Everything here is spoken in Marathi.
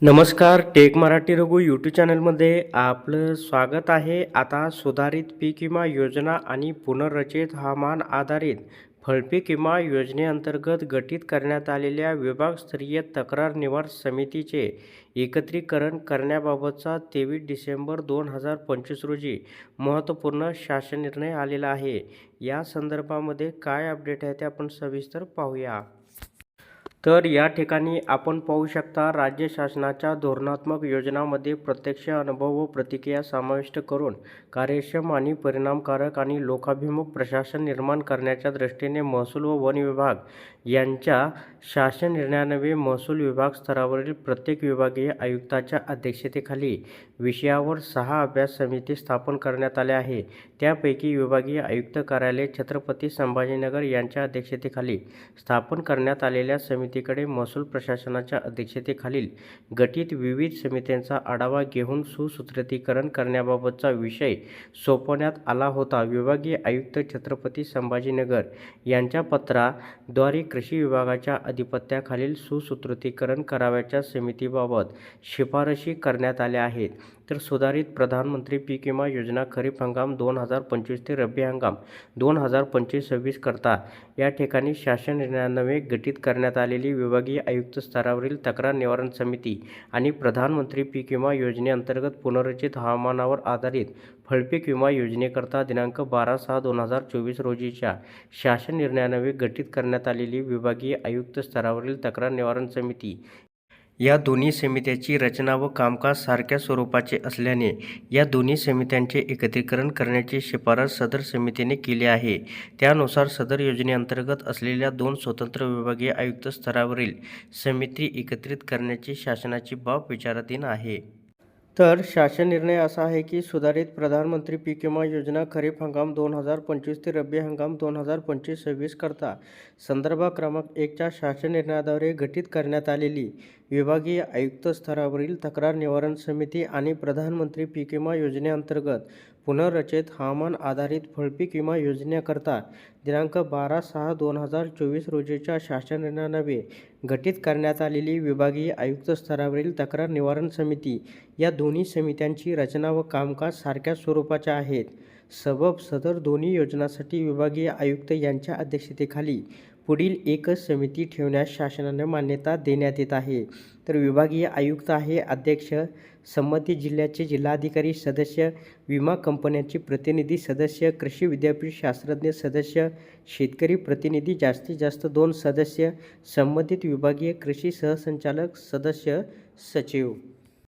नमस्कार, टेक मराठी रघु यूट्यूब चॅनलमध्ये आपलं स्वागत आहे. आता सुधारित पीक विमा योजना आणि पुनर्रचित हवामान आधारित फळपीक विमा योजनेअंतर्गत गठीत करण्यात आलेल्या विभागस्तरीय तक्रार निवारण समितीचे एकत्रीकरण करण्याबाबतचा 23 डिसेंबर 2025 रोजी महत्त्वपूर्ण शासन निर्णय आलेला आहे. या संदर्भामध्ये काय अपडेट आहे ते आपण सविस्तर पाहूया. तर या ठिकाणी आपण पाहू शकता, राज्य शासनाच्या धोरणात्मक योजनांमध्ये प्रत्यक्ष अनुभव व प्रतिक्रिया समाविष्ट करून कार्यक्षम आणि परिणामकारक आणि लोकाभिमुख प्रशासन निर्माण करण्याच्या दृष्टीने महसूल व वन विभाग यांच्या शासन निर्णयान्वये महसूल विभाग स्तरावरील प्रत्येक विभागीय आयुक्ताच्या अध्यक्षतेखाली विषयावर 6 अभ्यास समिती स्थापन करण्यात आल्या आहे. त्यापैकी विभागीय आयुक्त कार्यालय छत्रपती संभाजीनगर यांच्या अध्यक्षतेखाली स्थापन करण्यात आलेल्या समितीकडे महसूल प्रशासनाच्या अध्यक्षतेखालील गठीत विविध समित्यांचा आढावा घेऊन सुसूत्रीकरण करण्याबाबतचा विषय सोपवण्यात आला होता. विभागीय आयुक्त छत्रपती संभाजीनगर यांच्या पत्राद्वारे कृषी विभागाच्या अधिपत्याखालील सुसूत्रीकरण करावयाच्या समितीबाबत शिफारशी करण्यात आल्या आहेत. तर सुधारित प्रधानमंत्री पीक विमा योजना खरीप हंगाम 2025 ते रब्बी हंगाम 2025-26 करता या ठिकाणी शासन निर्णयान्वये गठीत करण्यात आलेली विभागीय आयुक्त स्तरावरील तक्रार निवारण समिती आणि प्रधानमंत्री पीक विमा योजनेअंतर्गत पुनर्रचित हवामानावर आधारित फळपीक विमा योजनेकरता दिनांक 12/6/2024 रोजीच्या शासन निर्णयान्वये गठीत करण्यात आलेली विभागीय आयुक्त स्तरावरील तक्रार निवारण समिती या दोन्ही समित्यांची रचना व कामकाज सारख्या स्वरूपाचे असल्याने या दोन्ही समित्यांचे एकत्रीकरण करण्याची शिफारस सदर समितीने केली आहे. त्यानुसार सदर योजनेअंतर्गत असलेल्या 2 स्वतंत्र विभागीय आयुक्त स्तरावरील समिती एकत्रित करण्याची शासनाची बाब विचाराधीन आहे. तर शासन निर्णय असा आहे की सुधारित प्रधानमंत्री पीक विमा योजना खरीप हंगाम 2025 ते रब्बी हंगाम 2025-26 करता संदर्भ क्रमांक 1 च्या शासन निर्णयाद्वारे गठीत करण्यात आलेली विभागीय आयुक्त स्तरावरील तक्रार निवारण समिती आणि प्रधानमंत्री पीक विमा योजनेअंतर्गत पुनर्रचित हवामान आधारित फळपीक विमा योजनेकरता दिनांक 12/6/2024 रोजीच्या शासन निर्णयान्वये गठीत करण्यात आलेली विभागीय आयुक्त स्तरावरील तक्रार निवारण समिती या दोन्ही समित्यांची रचना व कामकाज सारख्या स्वरूपाच्या आहेत. सबब सदर दोन्ही योजनांसाठी विभागीय आयुक्त यांच्या अध्यक्षतेखाली पुढील एकच समिती ठेवण्यास शासनाने मान्यता देण्यात येत आहे. तर विभागीय आयुक्त आहे अध्यक्ष, संबंधित जिल्ह्याचे जिल्हाधिकारी सदस्य, विमा कंपन्यांचे प्रतिनिधी सदस्य, कृषी विद्यापीठ शास्त्रज्ञ सदस्य, शेतकरी प्रतिनिधी जास्तीत जास्त 2 सदस्य, संबंधित विभागीय कृषी सहसंचालक सदस्य, सचिव.